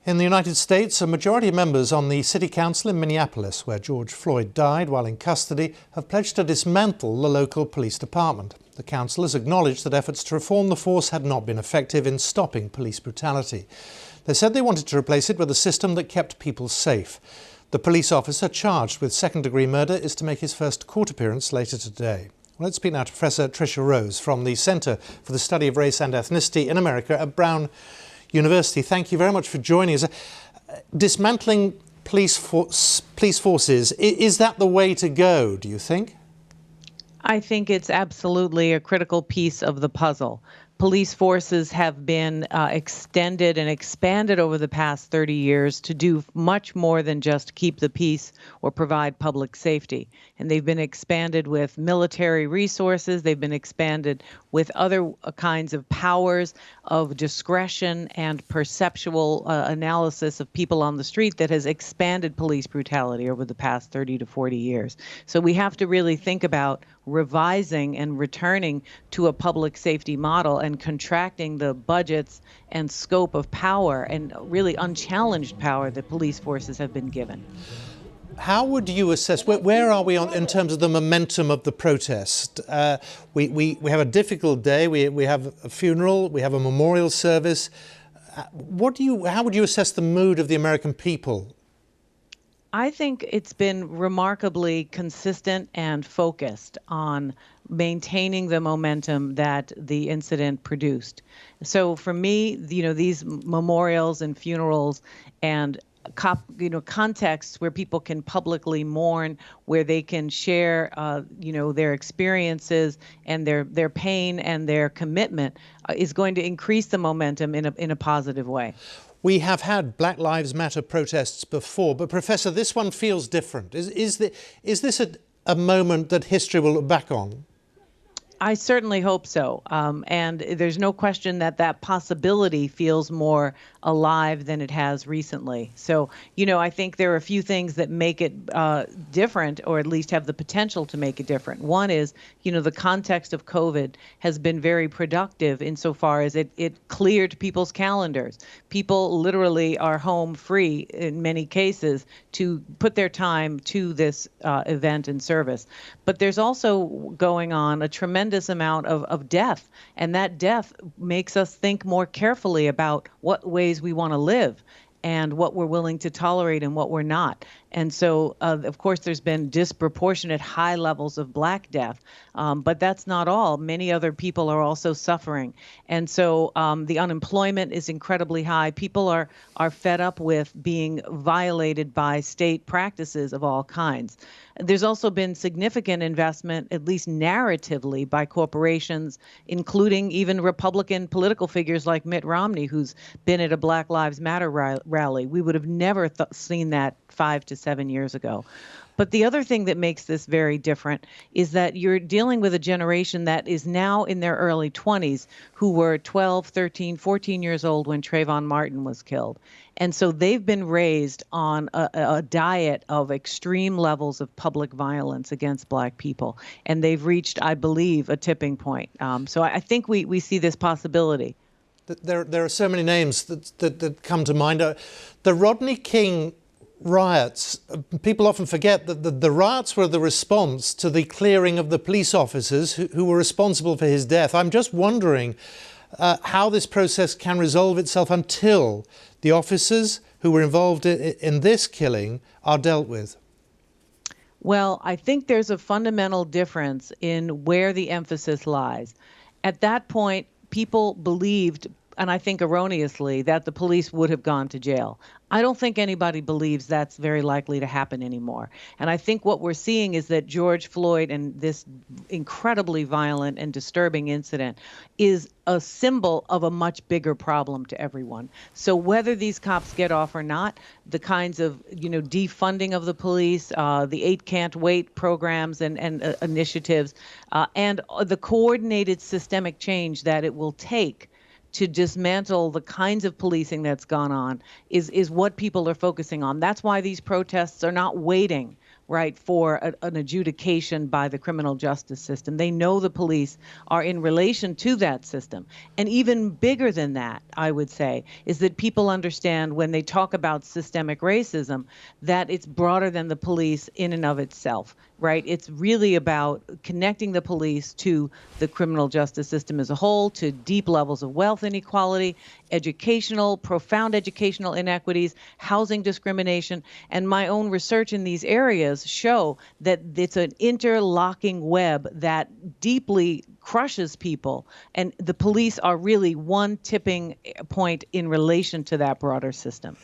In the United States, a majority of members on the City Council in Minneapolis, where George Floyd died while in custody, have pledged to dismantle the local police department. The council has acknowledged that efforts to reform the force had not been effective in stopping police brutality. They said they wanted to replace it with a system that kept people safe. The police officer charged with second-degree murder is to make his first court appearance later today. Well, let's speak now to Professor Tricia Rose from the Centre for the Study of Race and Ethnicity in America at Brown University. Thank you very much for joining us. Dismantling police forces, is that the way to go, do you think? I think it's absolutely a critical piece of the puzzle. Police forces have been extended and expanded over the past 30 years to do much more than just keep the peace or provide public safety. And they've been expanded with military resources. They've been expanded with other kinds of powers of discretion and perceptual analysis of people on the street that has expanded police brutality over the past 30 to 40 years. So we have to really think about revising and returning to a public safety model and contracting the budgets and scope of power and really unchallenged power that police forces have been given. How would you assess, where are we in terms of the momentum of the protest? We have a difficult day, we have a funeral, we have a memorial service. How would you assess the mood of the American people? I think it's been remarkably consistent and focused on maintaining the momentum that the incident produced. So for me, these memorials and funerals and contexts where people can publicly mourn, where they can share, their experiences and their pain and their commitment is going to increase the momentum in a positive way. We have had Black Lives Matter protests before, but Professor, this one feels different. Is this a moment that history will look back on? I certainly hope so. And there's no question that possibility feels more alive than it has recently. So, I think there are a few things that make it different, or at least have the potential to make it different. One is, the context of COVID has been very productive insofar as it cleared people's calendars. People literally are home free in many cases to put their time to this event and service. But there's also going on a tremendous amount of death, and that death makes us think more carefully about what ways we want to live and what we're willing to tolerate and what we're not. And so, of course, there's been disproportionate high levels of Black death, but that's not all. Many other people are also suffering. And so the unemployment is incredibly high. People are fed up with being violated by state practices of all kinds. There's also been significant investment, at least narratively, by corporations, including even Republican political figures like Mitt Romney, who's been at a Black Lives Matter rally. We would have never seen that 5 to 7 years ago. But the other thing that makes this very different is that you're dealing with a generation that is now in their early 20s who were 12, 13, 14 years old when Trayvon Martin was killed. And so they've been raised on a diet of extreme levels of public violence against Black people. And they've reached, I believe, a tipping point. So I think we see this possibility. There are so many names that come to mind. The Rodney King riots, people often forget that the riots were the response to the clearing of the police officers who were responsible for his death. I'm just wondering how this process can resolve itself until the officers who were involved in this killing are dealt with. Well, I think there's a fundamental difference in where the emphasis lies. At that point, people believed, and I think erroneously, that the police would have gone to jail. I don't think anybody believes that's very likely to happen anymore. And I think what we're seeing is that George Floyd and this incredibly violent and disturbing incident is a symbol of a much bigger problem to everyone. So whether these cops get off or not, the kinds of, defunding of the police, the 8 Can't Wait programs and initiatives, and the coordinated systemic change that it will take to dismantle the kinds of policing that's gone on is what people are focusing on. That's why these protests are not waiting right, for an adjudication by the criminal justice system. They know the police are in relation to that system. And even bigger than that, I would say, is that people understand when they talk about systemic racism that it's broader than the police in and of itself, right? It's really about connecting the police to the criminal justice system as a whole, to deep levels of wealth inequality, profound educational inequities, housing discrimination. And my own research in these areas show that it's an interlocking web that deeply crushes people. And the police are really one tipping point in relation to that broader system.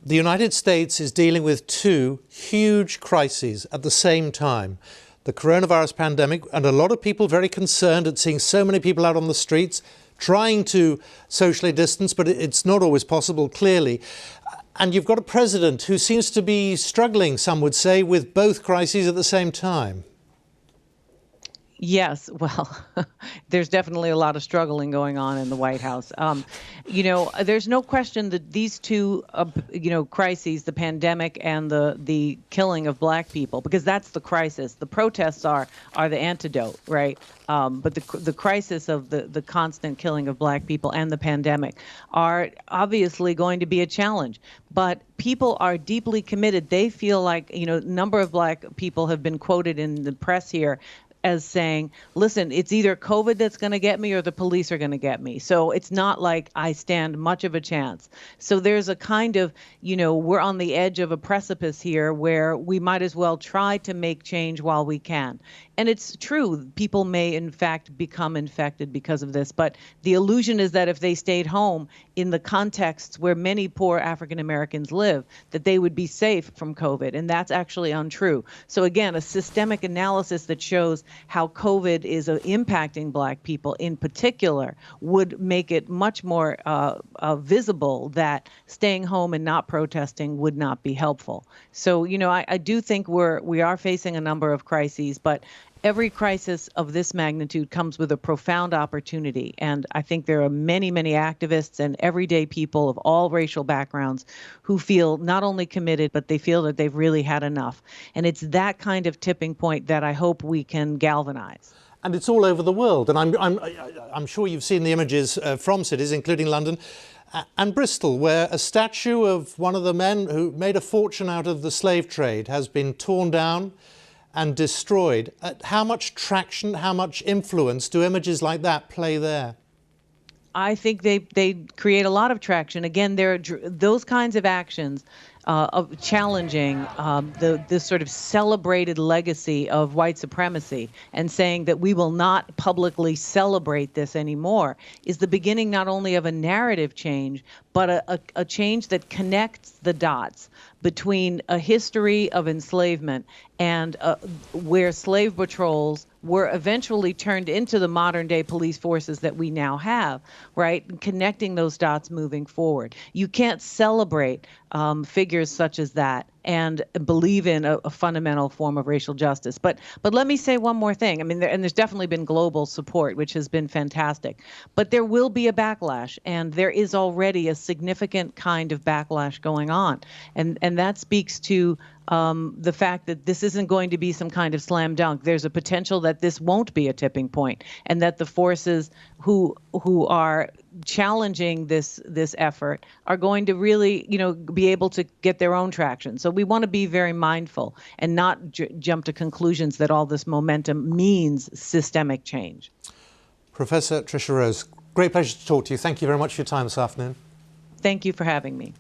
The United States is dealing with two huge crises at the same time. The coronavirus pandemic, and a lot of people very concerned at seeing so many people out on the streets trying to socially distance, but it's not always possible, clearly. And you've got a president who seems to be struggling, some would say, with both crises at the same time. Yes, well, there's definitely a lot of struggling going on in the White House. There's no question that these two, crises, the pandemic and the killing of Black people, because that's the crisis. The protests are the antidote, right? But the crisis of the constant killing of Black people and the pandemic are obviously going to be a challenge. But people are deeply committed. They feel like, a number of Black people have been quoted in the press here as saying, listen, it's either COVID that's going to get me or the police are going to get me. So it's not like I stand much of a chance. So there's a kind of, we're on the edge of a precipice here where we might as well try to make change while we can. And it's true, people may in fact become infected because of this. But the illusion is that if they stayed home in the contexts where many poor African Americans live, that they would be safe from COVID. And that's actually untrue. So again, a systemic analysis that shows how COVID is impacting Black people in particular would make it much more visible that staying home and not protesting would not be helpful. So, I do think we are facing a number of crises, but every crisis of this magnitude comes with a profound opportunity. And I think there are many, many activists and everyday people of all racial backgrounds who feel not only committed, but they feel that they've really had enough. And it's that kind of tipping point that I hope we can galvanize. And it's all over the world. And I'm sure you've seen the images from cities, including London and Bristol, where a statue of one of the men who made a fortune out of the slave trade has been torn down and destroyed. How much traction, how much influence do images like that play there? I think they create a lot of traction. Again, those kinds of actions of challenging this sort of celebrated legacy of white supremacy and saying that we will not publicly celebrate this anymore is the beginning not only of a narrative change, but a change that connects the dots between a history of enslavement and where slave patrols were eventually turned into the modern day police forces that we now have, right? Connecting those dots moving forward. You can't celebrate figures such as that and believe in a fundamental form of racial justice. But let me say one more thing. I mean, there's definitely been global support, which has been fantastic. But there will be a backlash, and there is already a significant kind of backlash going on. And that speaks to the fact that this isn't going to be some kind of slam dunk. There's a potential that this won't be a tipping point, and that the forces who are challenging this effort are going to really, be able to get their own traction. So we want to be very mindful and not jump to conclusions that all this momentum means systemic change. Professor Tricia Rose, great pleasure to talk to you. Thank you very much for your time this afternoon. Thank you for having me.